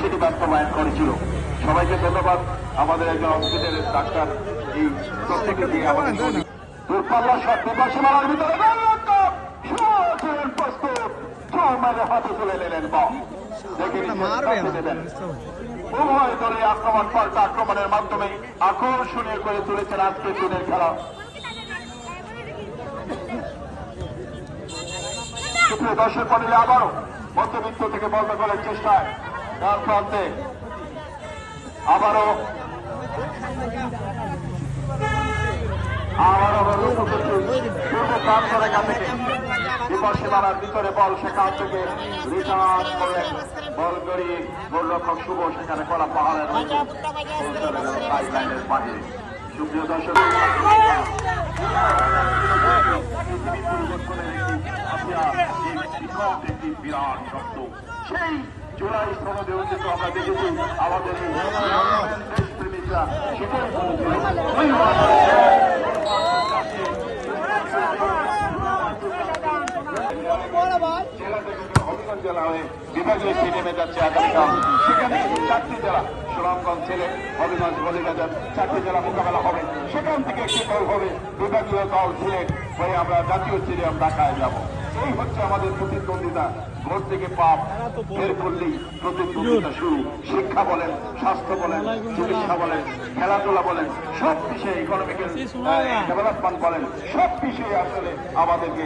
সেটি বাস্তবায়ন করেছিল। সবাইকে ধন্যবাদ। আমাদের একজন হসপিটালের ডাক্তার এই প্রত্যেকে দিয়ে আমাদের দূরপাল্লা সব বিপাশী মারার ভিতরে প্রস্তুত হাতে তুলে নিলেন বল দেবেন। উভয় দলে আক্রমণ পাল্টা আক্রমণের মাধ্যমে আকর্ষণীয় করে তুলেছেন আজকের দিনের খেলা। সুপ্রিয় দর্শক মন্ডলী, আবারও মধ্যবিত্ত থেকে বন্ধ করার চেষ্টায় ডান প্রান্তে আবারও বিপক্ষে মারার ভিতরে বল, সেখান থেকে রিটার্ন করলেন বল গড়িয়ে গোলরক্ষক শুভ সেখানে করা পাহাড়ের লাইনের বাহিরে। সুপ্রিয় দর্শক, একটি বিরাট শব্দ সেই জুলাই সনদে অর্জিত আমরা দেখেছি আমাদের দেশপ্রেমিকরা সেটাই হবিগঞ্জ জেলা হয়ে বিভাগীয় নেমে যাচ্ছে আগামীকাল। সেখানে 4টি জেলা সুনামগঞ্জ ছেলে হবিগঞ্জ বলিবাজার 4টি জেলা মোকাবেলা হবে। সেখান থেকে একটি দল হবে বিভাগীয় দল সিলেট হয়ে আমরা জাতীয় স্টেডিয়াম ঢাকায় যাব। এই হচ্ছে আমাদের প্রতিদ্বন্দ্বিতা। ভোট থেকে পাপ বের করলেই প্রতিদ্বন্দ্বিতা শুরু। শিক্ষা বলেন, স্বাস্থ্য বলেন, চিকিৎসা বলেন, খেলাধুলা বলেন, সব বিষয়ে ইকোনমিক্যাল ডেভেলপমেন্ট বলেন, সব বিষয়ে আসলে আমাদেরকে